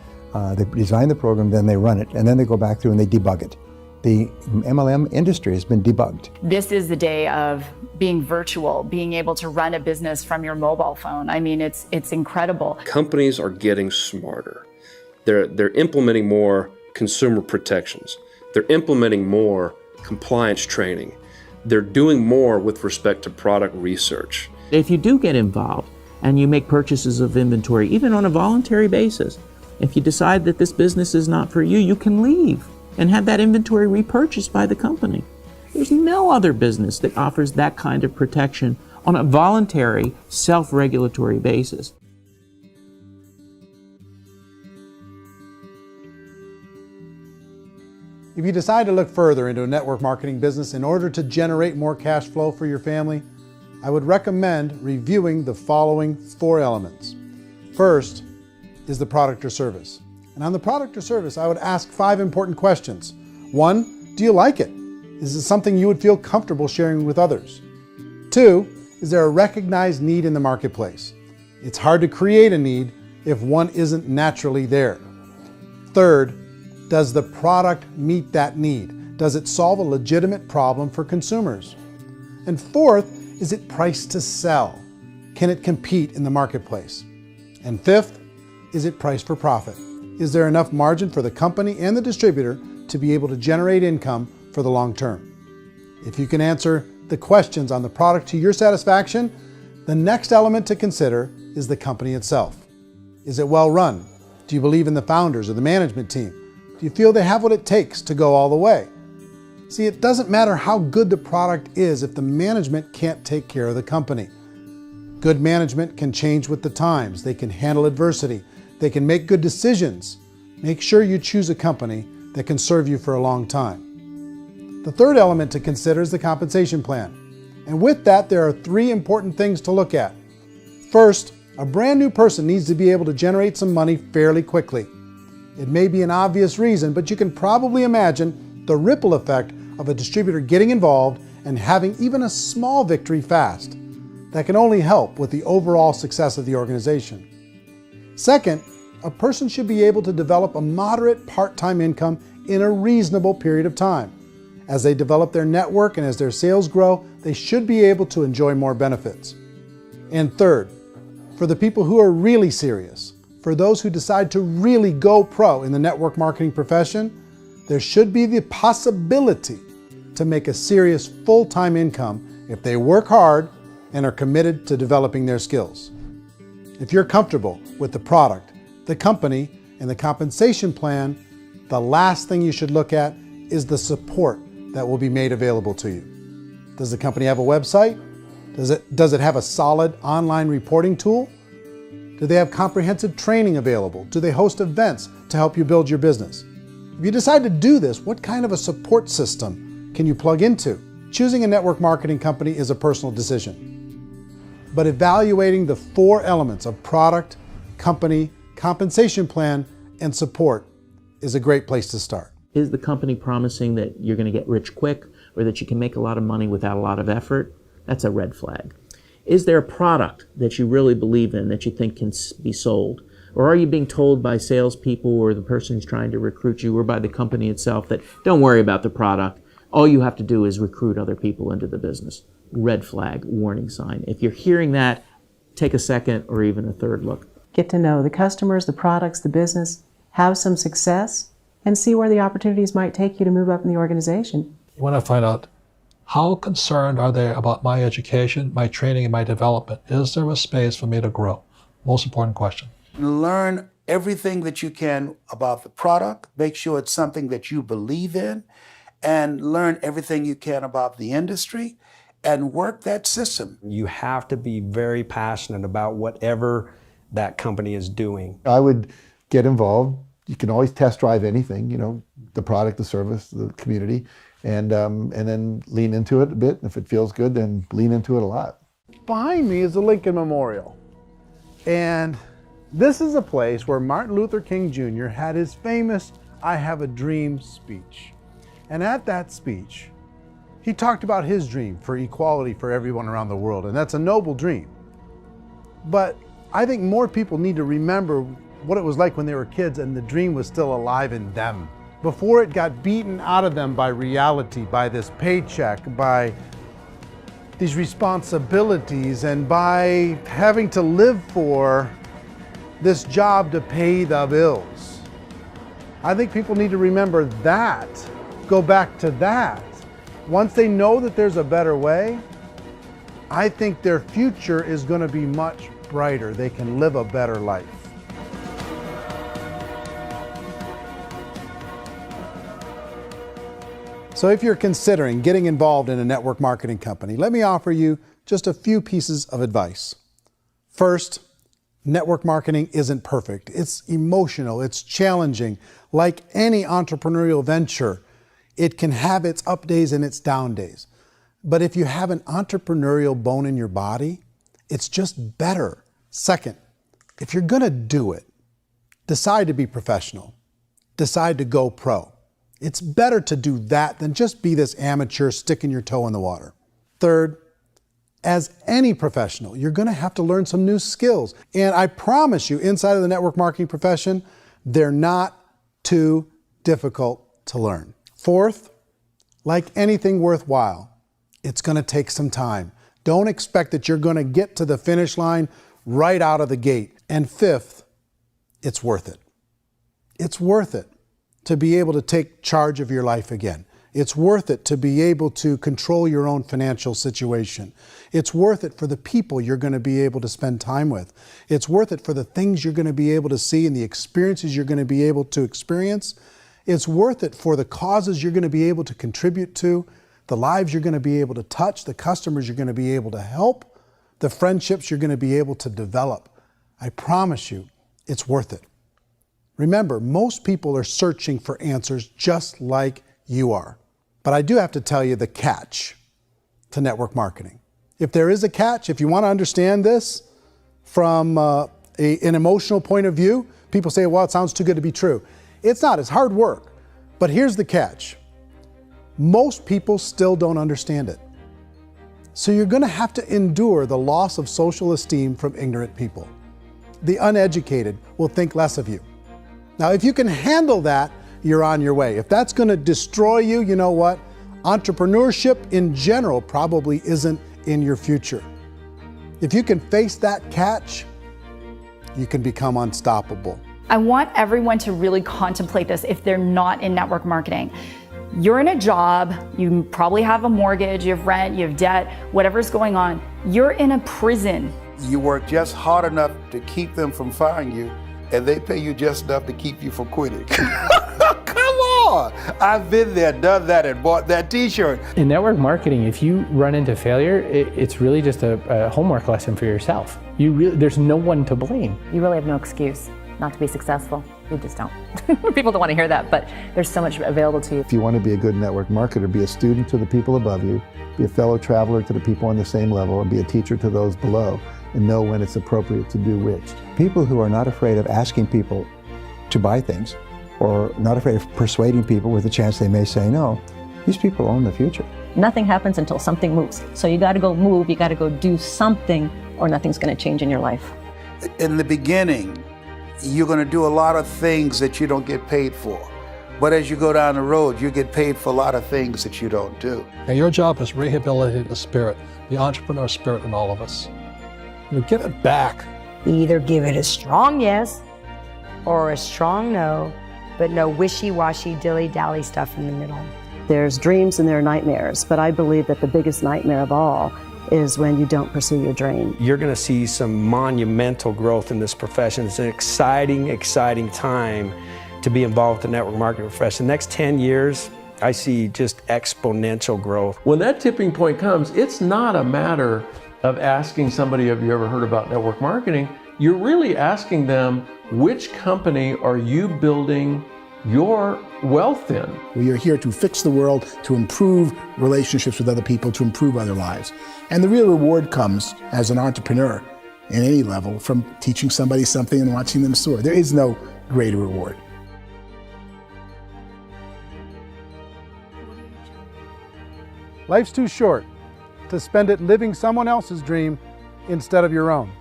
they design the program, then they run it, and then they go back through and they debug it. The MLM industry has been debugged. This is the day of being virtual, being able to run a business from your mobile phone. I mean, it's incredible. Companies are getting smarter. They're implementing more consumer protections. They're implementing more compliance training. They're doing more with respect to product research. If you do get involved and you make purchases of inventory, even on a voluntary basis, if you decide that this business is not for you, you can leave and have that inventory repurchased by the company. There's no other business that offers that kind of protection on a voluntary, self-regulatory basis. If you decide to look further into a network marketing business in order to generate more cash flow for your family, I would recommend reviewing the following 4 elements. First is the product or service. And on the product or service, I would ask 5 important questions. 1, do you like it? Is it something you would feel comfortable sharing with others? 2, is there a recognized need in the marketplace? It's hard to create a need if one isn't naturally there. 3rd, does the product meet that need? Does it solve a legitimate problem for consumers? And 4th, Is it priced to sell? Can it compete in the marketplace? And fifth, is it priced for profit? Is there enough margin for the company and the distributor to be able to generate income for the long term? If you can answer the questions on the product to your satisfaction, the next element to consider is the company itself. Is it well run? Do you believe in the founders or the management team? Do you feel they have what it takes to go all the way? See, it doesn't matter how good the product is if the management can't take care of the company. Good management can change with the times. They can handle adversity. They can make good decisions. Make sure you choose a company that can serve you for a long time. The third element to consider is the compensation plan. And with that, there are 3 important things to look at. First, a brand new person needs to be able to generate some money fairly quickly. It may be an obvious reason, but you can probably imagine the ripple effect of a distributor getting involved and having even a small victory fast. That can only help with the overall success of the organization. Second, a person should be able to develop a moderate part-time income in a reasonable period of time. As they develop their network and as their sales grow, they should be able to enjoy more benefits. And third, for the people who are really serious, for those who decide to really go pro in the network marketing profession, there should be the possibility to make a serious full-time income if they work hard and are committed to developing their skills. If you're comfortable with the product, the company, and the compensation plan, the last thing you should look at is the support that will be made available to you. Does the company have a website? Does it have a solid online reporting tool? Do they have comprehensive training available? Do they host events to help you build your business? If you decide to do this, what kind of a support system can you plug into? Choosing a network marketing company is a personal decision. But evaluating the 4 elements of product, company, compensation plan, and support is a great place to start. Is the company promising that you're going to get rich quick or that you can make a lot of money without a lot of effort? That's a red flag. Is there a product that you really believe in that you think can be sold? Or are you being told by salespeople or the person who's trying to recruit you or by the company itself that don't worry about the product, all you have to do is recruit other people into the business? Red flag, warning sign. If you're hearing that, take a second or even a third look. Get to know the customers, the products, the business, have some success, and see where the opportunities might take you to move up in the organization. You want to find out, how concerned are they about my education, my training, and my development? Is there a space for me to grow? Most important question. Learn everything that you can about the product. Make sure it's something that you believe in, and learn everything you can about the industry and work that system. You have to be very passionate about whatever that company is doing. I would get involved. You can always test drive anything, the product, the service, the community, and then lean into it a bit. If it feels good, then lean into it a lot. Behind me is the Lincoln Memorial. And this is a place where Martin Luther King Jr. had his famous "I Have a Dream" speech. And at that speech, he talked about his dream for equality for everyone around the world, and that's a noble dream. But I think more people need to remember what it was like when they were kids and the dream was still alive in them. Before it got beaten out of them by reality, by this paycheck, by these responsibilities, and by having to live for this job to pay the bills. I think people need to remember that, go back to that. Once they know that there's a better way, I think their future is going to be much brighter. They can live a better life. So if you're considering getting involved in a network marketing company, let me offer you just a few pieces of advice. First, network marketing isn't perfect. It's emotional, it's challenging. Like any entrepreneurial venture, it can have its up days and its down days. But if you have an entrepreneurial bone in your body, it's just better. Second, if you're gonna do it, decide to be professional. Decide to go pro. It's better to do that than just be this amateur sticking your toe in the water. Third, as any professional, you're gonna have to learn some new skills. And I promise you, inside of the network marketing profession, they're not too difficult to learn. Fourth, like anything worthwhile, it's gonna take some time. Don't expect that you're going to get to the finish line right out of the gate. And fifth, it's worth it. It's worth it to be able to take charge of your life again. It's worth it to be able to control your own financial situation. It's worth it for the people you're going to be able to spend time with. It's worth it for the things you're going to be able to see and the experiences you're going to be able to experience. It's worth it for the causes you're going to be able to contribute to, the lives you're going to be able to touch, the customers you're going to be able to help, the friendships you're going to be able to develop. I promise you, it's worth it. Remember, most people are searching for answers just like you are. But I do have to tell you the catch to network marketing. If there is a catch, if you want to understand this from an emotional point of view, people say, well, it sounds too good to be true. It's not, it's hard work. But here's the catch. Most people still don't understand it. So you're going to have to endure the loss of social esteem from ignorant people. The uneducated will think less of you. Now, if you can handle that, you're on your way. If that's going to destroy you, you know what? Entrepreneurship in general probably isn't in your future. If you can face that catch, you can become unstoppable. I want everyone to really contemplate this if they're not in network marketing. You're in a job, you probably have a mortgage, you have rent, you have debt, whatever's going on. You're in a prison. You work just hard enough to keep them from firing you, and they pay you just enough to keep you from quitting. Come on! I've been there, done that, and bought that t-shirt. In network marketing, if you run into failure, it's really just a homework lesson for yourself. There's no one to blame. You really have no excuse not to be successful. You just don't. People don't want to hear that, but there's so much available to you. If you want to be a good network marketer, be a student to the people above you, be a fellow traveler to the people on the same level, and be a teacher to those below, and know when it's appropriate to do which. People who are not afraid of asking people to buy things, or not afraid of persuading people with a chance they may say no, these people own the future. Nothing happens until something moves. So you got to go move, you got to go do something, or nothing's going to change in your life. In the beginning, you're going to do a lot of things that you don't get paid for. But as you go down the road, you get paid for a lot of things that you don't do. And your job is rehabilitate the spirit, the entrepreneur spirit in all of us. Get it back. Either give it a strong yes or a strong no, but no wishy-washy, dilly-dally stuff in the middle. There's dreams and there are nightmares, but I believe that the biggest nightmare of all is when you don't pursue your dream. You're going to see some monumental growth in this profession. It's an exciting, exciting time to be involved with the network marketing profession. The next 10 years, I see just exponential growth. When that tipping point comes, it's not a matter of asking somebody, have you ever heard about network marketing? You're really asking them, which company are you building your wealth in? We are here to fix the world, to improve relationships with other people, to improve other lives. And the real reward comes as an entrepreneur in any level from teaching somebody something and watching them soar. There is no greater reward. Life's too short to spend it living someone else's dream instead of your own.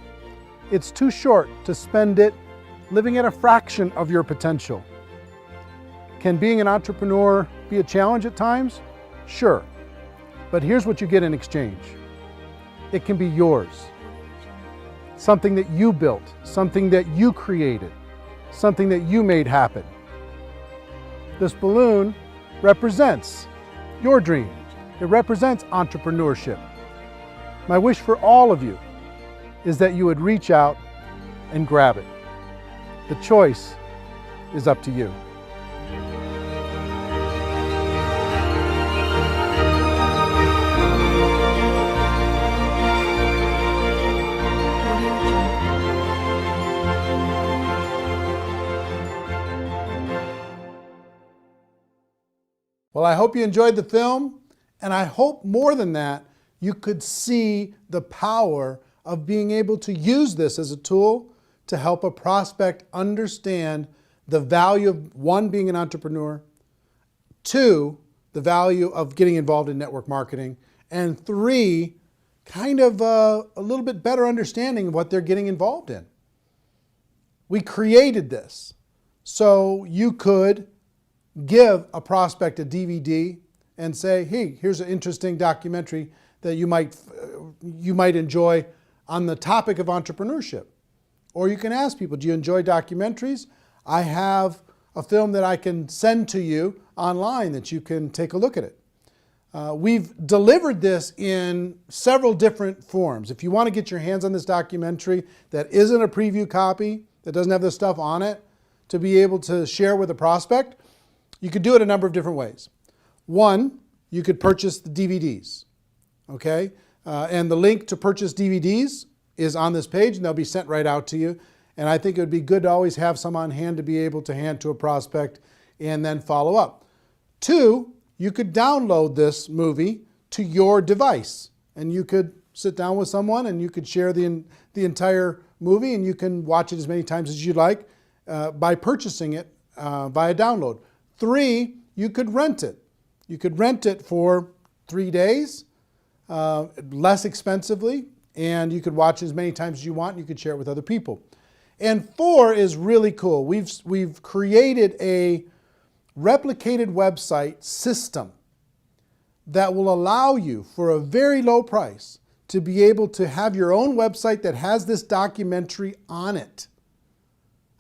It's too short to spend it living at a fraction of your potential. Can being an entrepreneur be a challenge at times? Sure. But here's what you get in exchange. It can be yours. Something that you built, something that you created, something that you made happen. This balloon represents your dream. It represents entrepreneurship. My wish for all of you is that you would reach out and grab it. The choice is up to you. Well, I hope you enjoyed the film, and I hope more than that, you could see the power of being able to use this as a tool to help a prospect understand the value of, one, being an entrepreneur, two, the value of getting involved in network marketing, and three, kind of a little bit better understanding of what they're getting involved in. We created this so you could give a prospect a DVD and say, hey, here's an interesting documentary that you might enjoy on the topic of entrepreneurship. Or you can ask people, do you enjoy documentaries? I have a film that I can send to you online that you can take a look at it. We've delivered this in several different forms. If you want to get your hands on this documentary that isn't a preview copy, that doesn't have this stuff on it, to be able to share with a prospect, you could do it a number of different ways. One, you could purchase the DVDs, okay? And the link to purchase DVDs is on this page, and they'll be sent right out to you. And I think it would be good to always have some on hand to be able to hand to a prospect and then follow up. Two, you could download this movie to your device, and you could sit down with someone and you could share the entire movie, and you can watch it as many times as you'd like by purchasing it via download. Three, you could rent it. You could rent it for 3 days, less expensively, and you could watch it as many times as you want, and you could share it with other people. And four is really cool. We've created a replicated website system that will allow you, for a very low price, to be able to have your own website that has this documentary on it.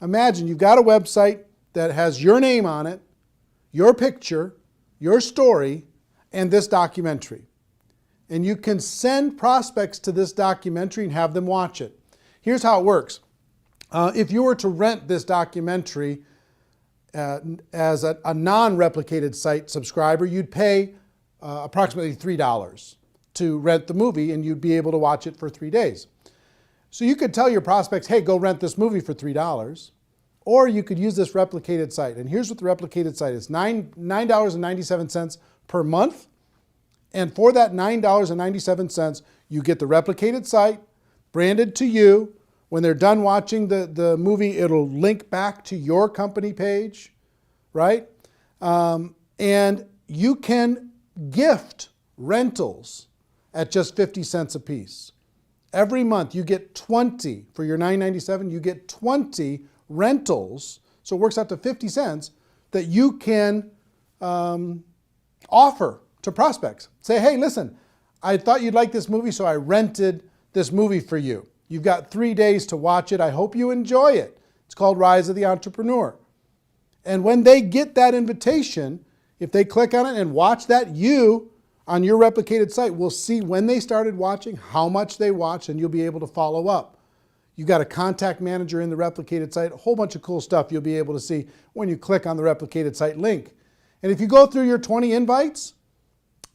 Imagine you've got a website that has your name on it, your picture, your story, and this documentary. And you can send prospects to this documentary and have them watch it. Here's how it works. If you were to rent this documentary as a non-replicated site subscriber, you'd pay approximately $3 to rent the movie, and you'd be able to watch it for 3 days. So you could tell your prospects, hey, go rent this movie for $3, or you could use this replicated site. And here's what the replicated site is: $9.97 per month. And for that $9.97, you get the replicated site branded to you. When they're done watching the movie, it'll link back to your company page, right? And you can gift rentals at just 50 cents a piece. Every month you get 20, for your $9.97, you get 20 rentals, so it works out to 50 cents, that you can offer to prospects. Say, hey, listen, I thought you'd like this movie, so I rented this movie for you. You've got 3 days to watch it. I hope you enjoy it. It's called Rise of the Entrepreneur. And when they get that invitation, if they click on it and watch that, you, on your replicated site, will see when they started watching, how much they watched, and you'll be able to follow up. You've got a contact manager in the replicated site, a whole bunch of cool stuff you'll be able to see when you click on the replicated site link. And if you go through your 20 invites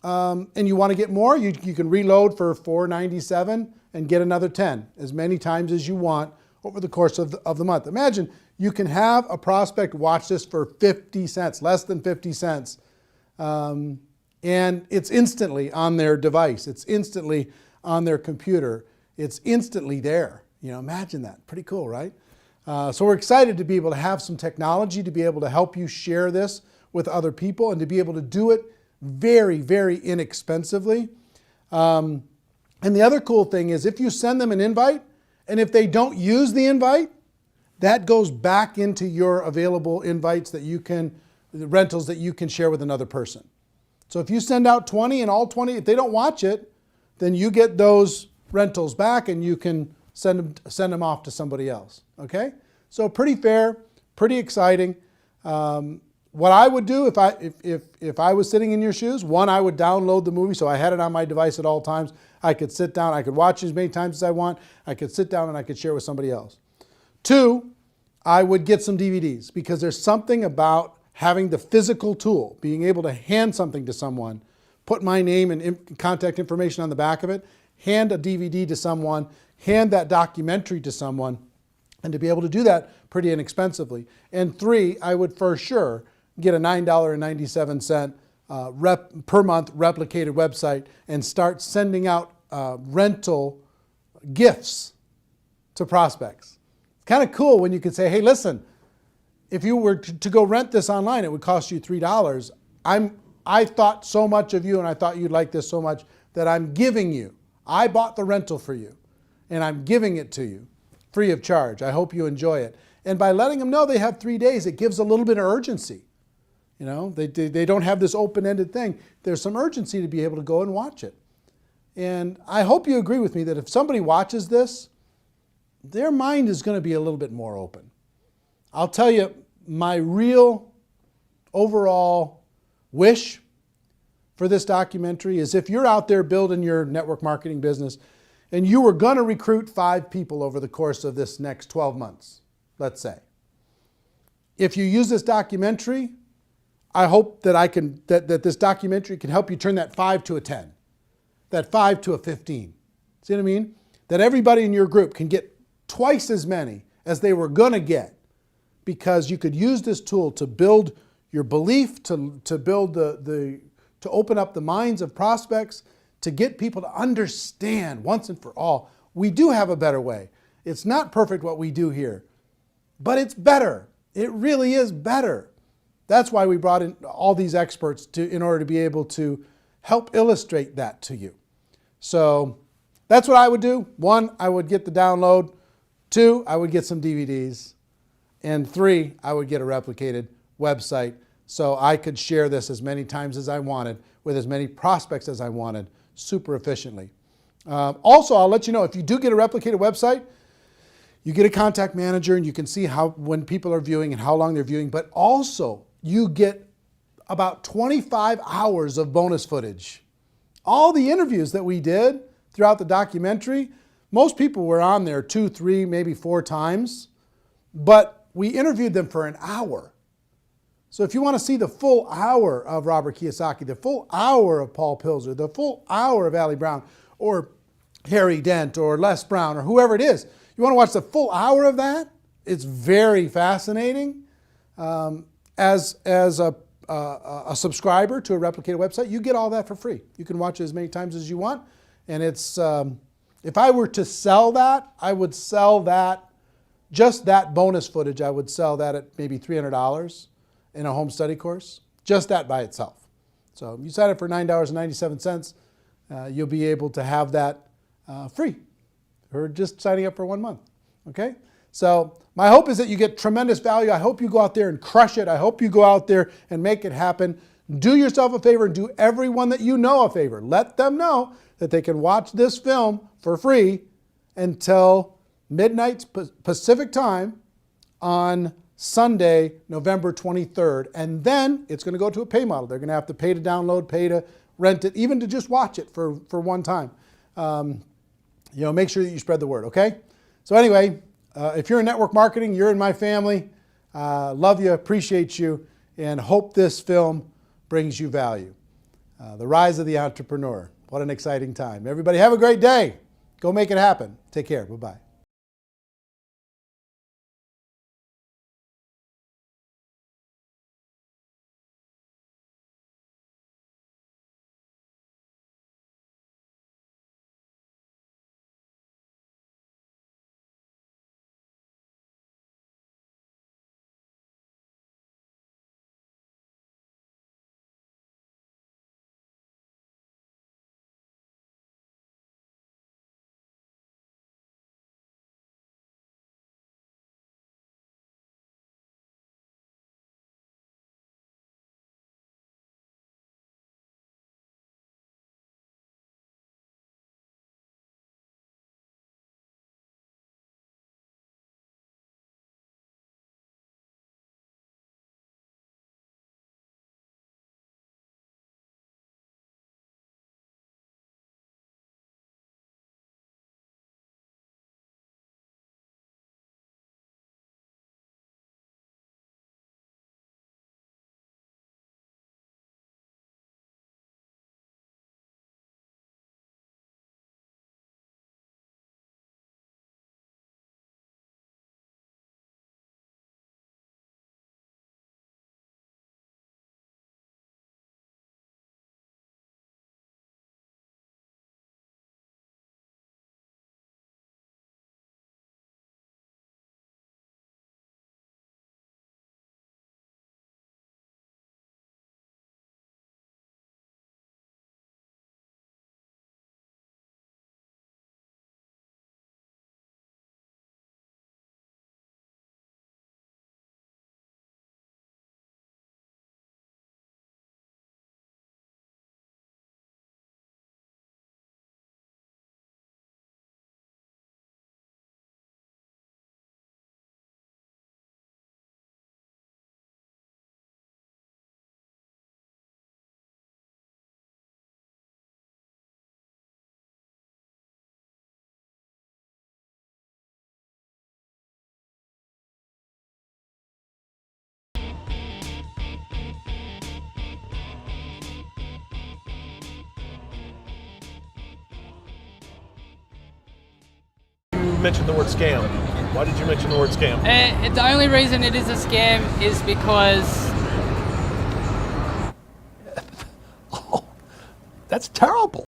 and you want to get more, you can reload for $4.97 and get another 10, as many times as you want over the course of the month. Imagine you can have a prospect watch this for 50 cents, less than 50 cents. And it's instantly on their device. It's instantly on their computer. It's instantly there. You know, imagine that. Pretty cool, right? So we're excited to be able to have some technology to be able to help you share this with other people and to be able to do it very, very inexpensively. And the other cool thing is if you send them an invite, and if they don't use the invite, that goes back into your available invites that you can, the rentals that you can share with another person. So if you send out 20 and all 20, if they don't watch it, then you get those rentals back and you can send them off to somebody else, okay? So pretty fair, pretty exciting. What I would do if I was sitting in your shoes, one, I would download the movie so I had it on my device at all times. I could sit down, I could watch it as many times as I want. I could sit down and I could share with somebody else. Two, I would get some DVDs, because there's something about having the physical tool, being able to hand something to someone, put my name and contact information on the back of it, hand a DVD to someone, hand that documentary to someone, and to be able to do that pretty inexpensively. And three, I would for sure get a $9.97 per month replicated website and start sending out rental gifts to prospects. It's kind of cool when you can say, hey, listen, if you were to go rent this online, it would cost you $3. I thought so much of you and I thought you'd like this so much that I'm giving you. I bought the rental for you and I'm giving it to you free of charge. I hope you enjoy it. And by letting them know they have 3 days, it gives a little bit of urgency. You know, they don't have this open-ended thing. There's some urgency to be able to go and watch it. And I hope you agree with me that if somebody watches this, their mind is going to be a little bit more open. I'll tell you, my real overall wish for this documentary is if you're out there building your network marketing business and you were going to recruit 5 people over the course of this next 12 months, let's say. If you use this documentary, I hope that this documentary can help you turn that 5 to a 10, that 5 to a 15. See what I mean? That everybody in your group can get twice as many as they were going to get, because you could use this tool to build your belief, to build to open up the minds of prospects, to get people to understand once and for all, we do have a better way. It's not perfect what we do here, but it's better. It really is better. That's why we brought in all these experts in order to be able to help illustrate that to you. So that's what I would do. 1, I would get the download. 2, I would get some DVDs. And 3, I would get a replicated website so I could share this as many times as I wanted with as many prospects as I wanted super efficiently. Also, I'll let you know, if you do get a replicated website, you get a contact manager and you can see when people are viewing and how long they're viewing, but also you get about 25 hours of bonus footage. All the interviews that we did throughout the documentary, most people were on there 2, 3, maybe 4 times, but we interviewed them for an hour. So if you want to see the full hour of Robert Kiyosaki, the full hour of Paul Pilzer, the full hour of Ali Brown, or Harry Dent, or Les Brown, or whoever it is, you want to watch the full hour of that? It's very fascinating. As a subscriber to a replicated website, you get all that for free. You can watch it as many times as you want. And it's, if I were to sell that, I would sell that, just that bonus footage, I would sell that at maybe $300 in a home study course, just that by itself. So you sign up for $9.97, you'll be able to have that free, or just signing up for 1 month, okay? So my hope is that you get tremendous value. I hope you go out there and crush it. I hope you go out there and make it happen. Do yourself a favor and do everyone that you know a favor. Let them know that they can watch this film for free until midnight Pacific time on Sunday, November 23rd. And then it's going to go to a pay model. They're going to have to pay to download, pay to rent it, even to just watch it for one time. Make sure that you spread the word, okay? So anyway, if you're in network marketing, you're in my family. Love you, appreciate you, and hope this film brings you value. The Rise of the Entrepreneur. What an exciting time. Everybody have a great day. Go make it happen. Take care. Bye-bye. mention the word scam? Why did you mention the word scam? The only reason it is a scam is because... That's terrible.